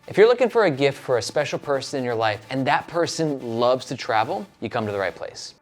If you're looking for a gift for a special person in your life and that person loves to travel, you come to the right place.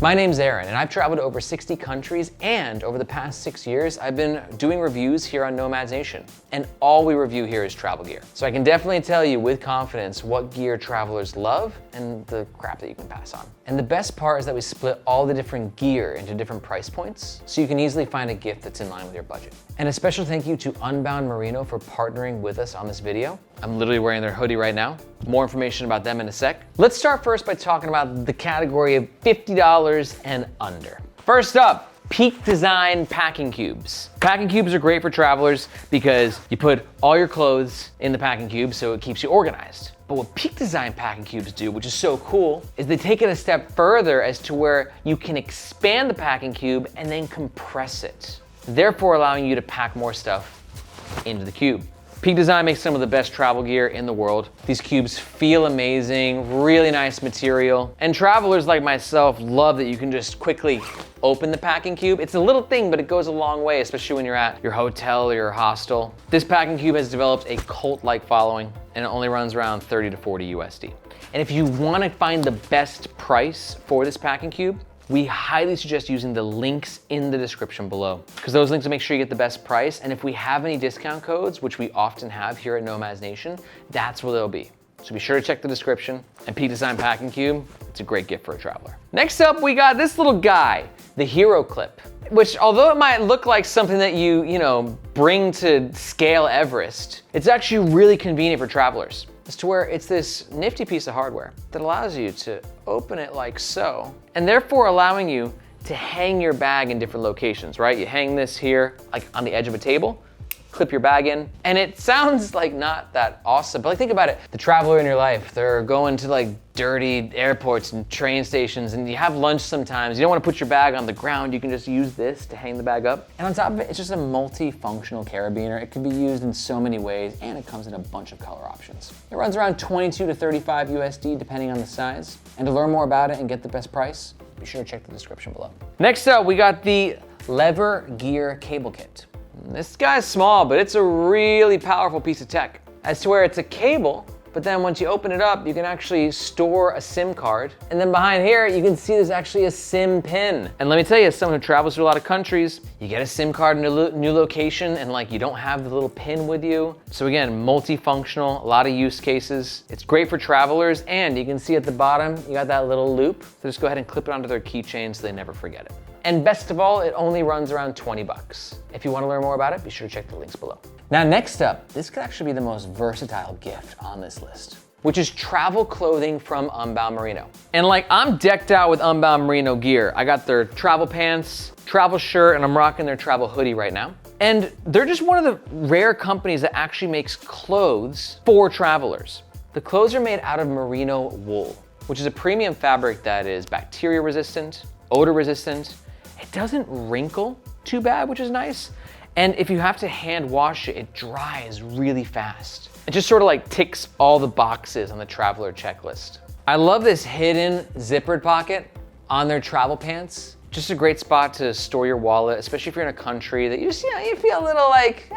My name's Aaron, and I've traveled to over 60 countries, and over the past 6 years, I've been doing reviews here on Nomads Nation. And all we review here is travel gear. So I can definitely tell you with confidence what gear travelers love and the crap that you can pass on. And the best part is that we split all the different gear into different price points, so you can easily find a gift that's in line with your budget. And a special thank you to Unbound Merino for partnering with us on this video. I'm literally wearing their hoodie right now. More information about them in a sec. Let's start first by talking about the category of $50 and under. First up, Peak Design packing cubes. Packing cubes are great for travelers because you put all your clothes in the packing cube so it keeps you organized. But what Peak Design packing cubes do, which is so cool, is they take it a step further as to where you can expand the packing cube and then compress it, therefore allowing you to pack more stuff into the cube. Peak Design makes some of the best travel gear in the world. These cubes feel amazing, really nice material. And travelers like myself love that you can just quickly open the packing cube. It's a little thing, but it goes a long way, especially when you're at your hotel or your hostel. This packing cube has developed a cult-like following, and it only runs around 30 to 40 USD. And if you want to find the best price for this packing cube, we highly suggest using the links in the description below, because those links will make sure you get the best price. And if we have any discount codes, which we often have here at Nomads Nation, that's where they'll be. So be sure to check the description. And Peak Design Packing Cube, it's a great gift for a traveler. Next up, we got this little guy, the Hero Clip, which although it might look like something that you bring to scale Everest, it's actually really convenient for travelers. As to where it's this nifty piece of hardware that allows you to open it like so, and therefore allowing you to hang your bag in different locations, right? You hang this here, like on the edge of a table, clip your bag in, and it sounds like not that awesome, but like think about it. The traveler in your life, they're going to like dirty airports and train stations, and you have lunch sometimes. You don't want to put your bag on the ground. You can just use this to hang the bag up. And on top of it, it's just a multi-functional carabiner. It can be used in so many ways, and it comes in a bunch of color options. It runs around 22 to 35 USD, depending on the size. And to learn more about it and get the best price, be sure to check the description below. Next up, we got the Lever Gear Cable Kit. This guy's small, but it's a really powerful piece of tech. As to where it's a cable, but then once you open it up, you can actually store a SIM card. And then behind here, you can see there's actually a SIM pin. And let me tell you, as someone who travels to a lot of countries, you get a SIM card in a new location and like you don't have the little pin with you. So again, multifunctional, a lot of use cases. It's great for travelers, and you can see at the bottom, you got that little loop. So just go ahead and clip it onto their keychain so they never forget it. And best of all, it only runs around 20 bucks. If you want to learn more about it, be sure to check the links below. Now, next up, this could actually be the most versatile gift on this list, which is travel clothing from Unbound Merino. And like, I'm decked out with Unbound Merino gear. I got their travel pants, travel shirt, and I'm rocking their travel hoodie right now. And they're just one of the rare companies that actually makes clothes for travelers. The clothes are made out of merino wool, which is a premium fabric that is bacteria resistant, odor resistant. It doesn't wrinkle too bad, which is nice. And if you have to hand wash it, it dries really fast. It just sort of like ticks all the boxes on the traveler checklist. I love this hidden zippered pocket on their travel pants. Just a great spot to store your wallet, especially if you're in a country that you feel a little like,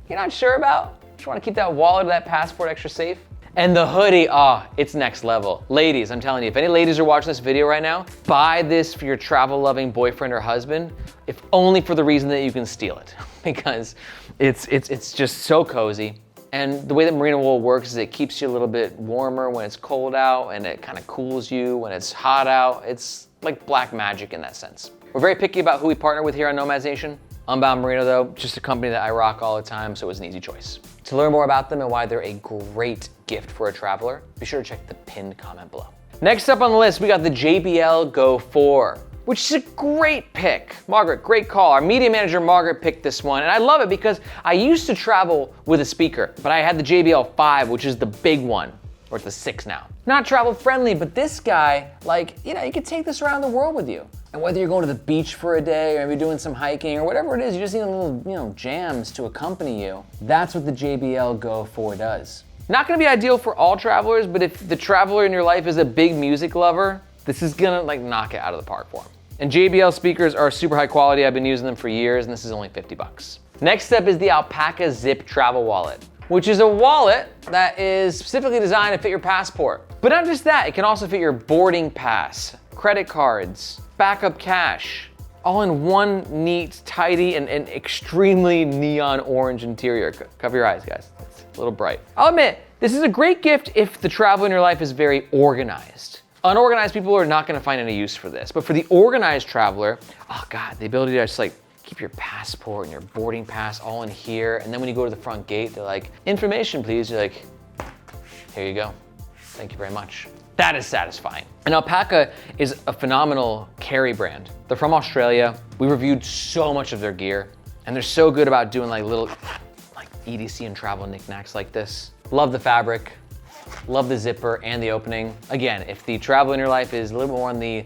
you're not sure about. Just want to keep that wallet or that passport extra safe. And the hoodie, it's next level. Ladies, I'm telling you, if any ladies are watching this video right now, buy this for your travel-loving boyfriend or husband, if only for the reason that you can steal it, because it's just so cozy. And the way that merino wool works is it keeps you a little bit warmer when it's cold out, and it kind of cools you when it's hot out. It's like black magic in that sense. We're very picky about who we partner with here on Nomads Nation. Unbound Merino though, just a company that I rock all the time, so it was an easy choice. To learn more about them and why they're a great gift for a traveler, be sure to check the pinned comment below. Next up on the list, we got the JBL Go 4, which is a great pick. Margaret, great call. Our media manager, Margaret, picked this one, and I love it because I used to travel with a speaker, but I had the JBL 5, which is the big one, or it's the 6 now. Not travel friendly, but this guy, you could take this around the world with you. And whether you're going to the beach for a day or maybe doing some hiking or whatever it is, you just need a little, jams to accompany you. That's what the JBL Go 4 does. Not gonna be ideal for all travelers, but if the traveler in your life is a big music lover, this is gonna knock it out of the park for them. And JBL speakers are super high quality. I've been using them for years, and this is only 50 bucks. Next up is the Alpaka Zip Travel Wallet, which is a wallet that is specifically designed to fit your passport. But not just that, it can also fit your boarding pass, credit cards, backup cash, all in one neat, tidy, and extremely neon orange interior. Cover your eyes, guys. It's a little bright. I'll admit, this is a great gift if the travel in your life is very organized. Unorganized people are not gonna find any use for this, but for the organized traveler, oh God, the ability to just like keep your passport and your boarding pass all in here, and then when you go to the front gate, they're like, information please, you're like, here you go, thank you very much. That is satisfying. And Alpaka is a phenomenal carry brand. They're from Australia. We reviewed so much of their gear, and they're so good about doing like little EDC and travel knickknacks like this. Love the fabric, love the zipper and the opening. Again, if the travel in your life is a little more on the,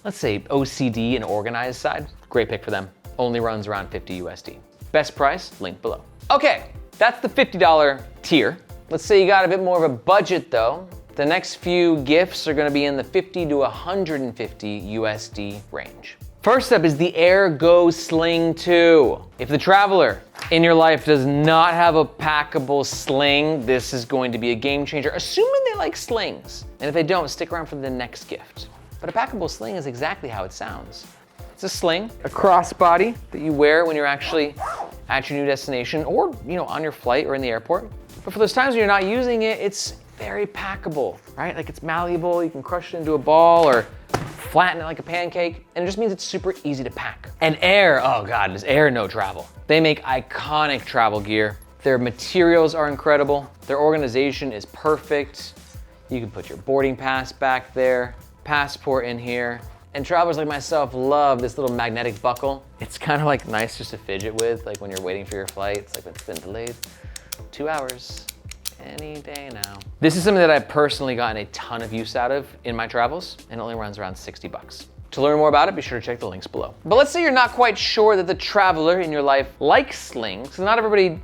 let's say, OCD and organized side, great pick for them. Only runs around 50 USD. Best price, link below. Okay, that's the $50 tier. Let's say you got a bit more of a budget though. The next few gifts are gonna be in the 50 to 150 USD range. First up is the Aer Go Sling 2. If the traveler in your life does not have a packable sling, this is going to be a game changer, assuming they like slings. And if they don't, stick around for the next gift. But a packable sling is exactly how it sounds. It's a sling, a crossbody that you wear when you're actually at your new destination or on your flight or in the airport. But for those times when you're not using it, it's very packable, right? Like it's malleable, you can crush it into a ball or flatten it like a pancake, and it just means it's super easy to pack. And Aer, oh God, does Aer know travel? They make iconic travel gear. Their materials are incredible. Their organization is perfect. You can put your boarding pass back there, passport in here. And travelers like myself love this little magnetic buckle. It's kind of like nice just to fidget with, like when you're waiting for your flight. It's like it's been delayed 2 hours. Any day now. This is something that I've personally gotten a ton of use out of in my travels, and it only runs around 60 bucks. To learn more about it, be sure to check the links below. But let's say you're not quite sure that the traveler in your life likes slings, because not everybody,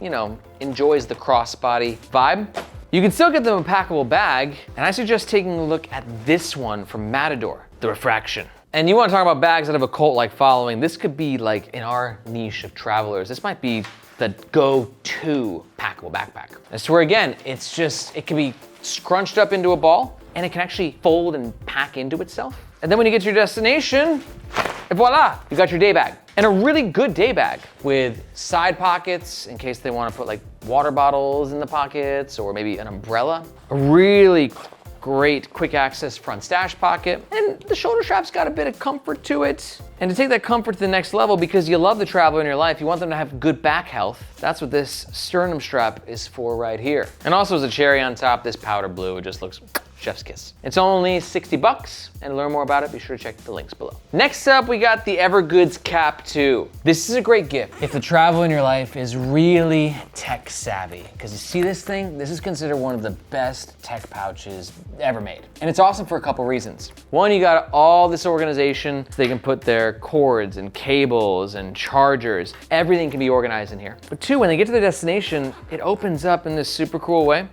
enjoys the crossbody vibe. You can still get them a packable bag, and I suggest taking a look at this one from Matador, the Refraction. And you want to talk about bags that have a cult-like following, this could be like in our niche of travelers, this might be the go-to packable backpack. I swear again, it can be scrunched up into a ball and it can actually fold and pack into itself. And then when you get to your destination, et voila, you got your day bag. And a really good day bag with side pockets in case they want to put like water bottles in the pockets or maybe an umbrella. A really great quick access front stash pocket, and the shoulder strap's got a bit of comfort to it. And to take that comfort to the next level, because you love the traveler in your life, you want them to have good back health, that's what this sternum strap is for right here. And also as a cherry on top, this powder blue, it just looks chef's kiss. It's only 60 bucks, and to learn more about it, be sure to check the links below. Next up, we got the Evergoods Cap 2. This is a great gift if the travel in your life is really tech savvy. Because you see this thing? This is considered one of the best tech pouches ever made. And it's awesome for a couple reasons. One, you got all this organization, so they can put their cords and cables and chargers. Everything can be organized in here. But two, when they get to their destination, it opens up in this super cool way.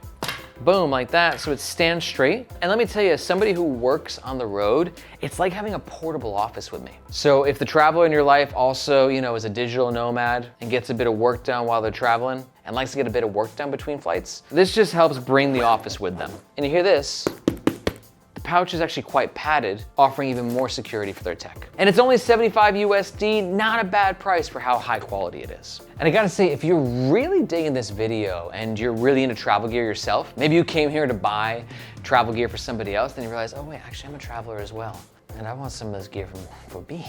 Boom, like that, so it stands straight. And let me tell you, as somebody who works on the road, it's like having a portable office with me. So if the traveler in your life also, is a digital nomad and gets a bit of work done while they're traveling and likes to get a bit of work done between flights, this just helps bring the office with them. And you hear this, the pouch is actually quite padded, offering even more security for their tech. And it's only 75 USD, not a bad price for how high quality it is. And I gotta say, if you're really digging this video and you're really into travel gear yourself, maybe you came here to buy travel gear for somebody else, then you realize, oh wait, actually I'm a traveler as well. And I want some of this gear for me.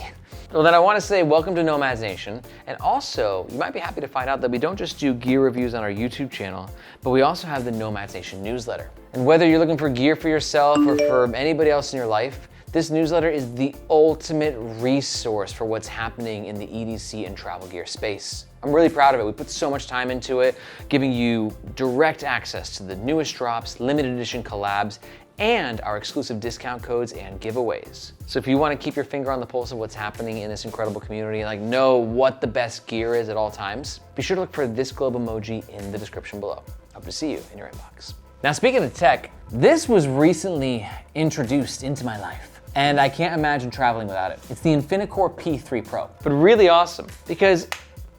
Well, then I wanna say welcome to Nomads Nation. And also, you might be happy to find out that we don't just do gear reviews on our YouTube channel, but we also have the Nomads Nation newsletter. And whether you're looking for gear for yourself or for anybody else in your life, this newsletter is the ultimate resource for what's happening in the EDC and travel gear space. I'm really proud of it. We put so much time into it, giving you direct access to the newest drops, limited edition collabs, and our exclusive discount codes and giveaways. So if you want to keep your finger on the pulse of what's happening in this incredible community and know what the best gear is at all times, be sure to look for this globe emoji in the description below. Hope to see you in your inbox. Now speaking of tech, this was recently introduced into my life, and I can't imagine traveling without it. It's the Infinicore P3 Pro, but really awesome because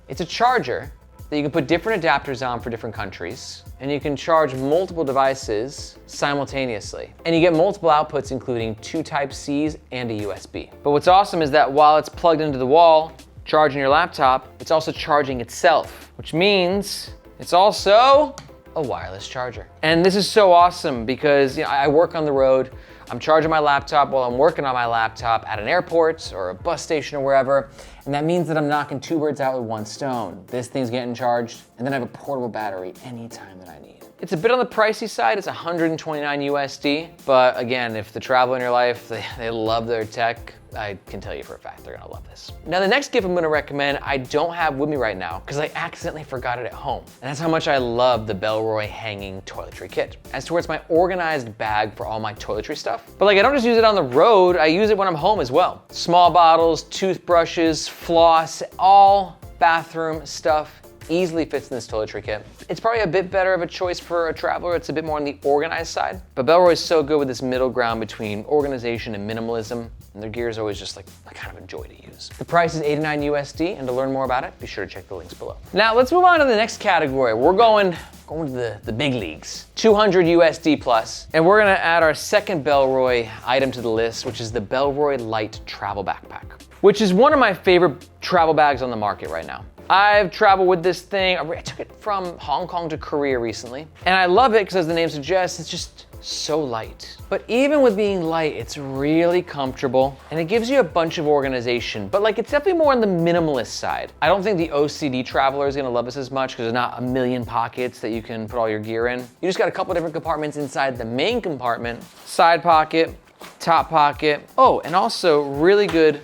it's a charger that you can put different adapters on for different countries, and you can charge multiple devices simultaneously. And you get multiple outputs, including 2 Type-Cs and a USB. But what's awesome is that while it's plugged into the wall, charging your laptop, it's also charging itself, which means it's also a wireless charger. And this is so awesome because I work on the road. I'm charging my laptop while I'm working on my laptop at an airport or a bus station or wherever. And that means that I'm knocking 2 birds out with 1 stone. This thing's getting charged, and then I have a portable battery anytime that I need. It's a bit on the pricey side. It's 129 USD. But again, if the travel in your life, they love their tech, I can tell you for a fact they're gonna love this. Now, the next gift I'm gonna recommend, I don't have with me right now because I accidentally forgot it at home. And that's how much I love the Bellroy hanging toiletry kit. As to where it's my organized bag for all my toiletry stuff. But like, I don't just use it on the road, I use it when I'm home as well. Small bottles, toothbrushes, floss, all bathroom stuff easily fits in this toiletry kit. It's probably a bit better of a choice for a traveler. It's a bit more on the organized side, but Bellroy is so good with this middle ground between organization and minimalism, and their gear is always just like kind of a joy to use. The price is 89 USD, and to learn more about it, be sure to check the links below. Now let's move on to the next category. We're going to the big leagues, 200 USD plus, and we're gonna add our second Bellroy item to the list, which is the Bellroy Light Travel Backpack, which is one of my favorite travel bags on the market right now. I've traveled with this thing. I took it from Hong Kong to Korea recently, and I love it because, as the name suggests, it's just so light. But even with being light, it's really comfortable, and it gives you a bunch of organization, but like, it's definitely more on the minimalist side. I don't think the OCD traveler is gonna love this as much because there's not a million pockets that you can put all your gear in. You just got a couple different compartments inside the main compartment, side pocket, top pocket. Oh, and also really good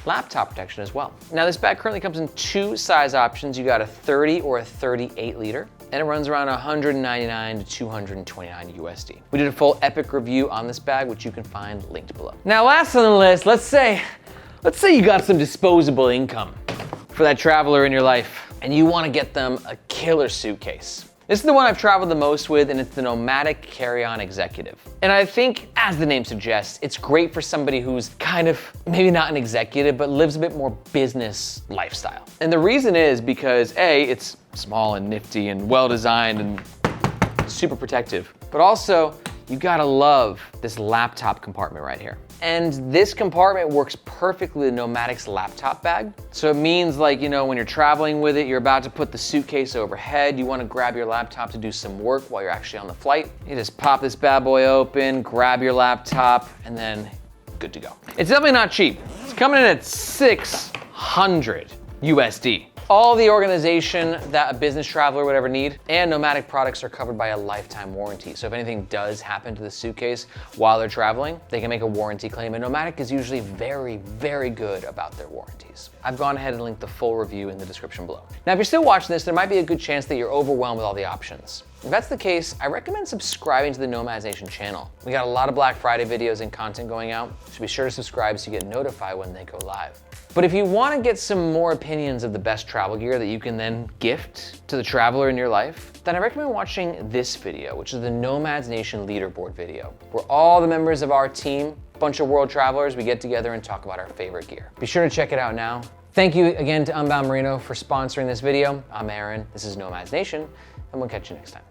laptop protection as well. Now, this bag currently comes in 2 size options. You got a 30 or a 38 liter, and it runs around 199 to 229 USD. We did a full epic review on this bag, which you can find linked below. Now, last on the list, let's say you got some disposable income for that traveler in your life, and you wanna get them a killer suitcase. This is the one I've traveled the most with, and it's the Nomadic Carry-On Executive. And I think, as the name suggests, it's great for somebody who's kind of, maybe not an executive, but lives a bit more business lifestyle. And the reason is because A, it's small and nifty and well-designed and super protective, but also, you gotta love this laptop compartment right here. And this compartment works perfectly with Nomadic's laptop bag. So it means, like, when you're traveling with it, you're about to put the suitcase overhead, you wanna grab your laptop to do some work while you're actually on the flight. You just pop this bad boy open, grab your laptop, and then good to go. It's definitely not cheap. It's coming in at 600 USD. All the organization that a business traveler would ever need, and Nomadic products are covered by a lifetime warranty. So if anything does happen to the suitcase while they're traveling, they can make a warranty claim, and Nomadic is usually very, very good about their warranties. I've gone ahead and linked the full review in the description below. Now, if you're still watching this, there might be a good chance that you're overwhelmed with all the options. If that's the case, I recommend subscribing to the Nomads Nation channel. We got a lot of Black Friday videos and content going out, so be sure to subscribe so you get notified when they go live. But if you want to get some more opinions of the best travel gear that you can then gift to the traveler in your life, then I recommend watching this video, which is the Nomads Nation leaderboard video, where all the members of our team, bunch of world travelers, we get together and talk about our favorite gear. Be sure to check it out now. Thank you again to Unbound Merino for sponsoring this video. I'm Aaron, this is Nomads Nation, and we'll catch you next time.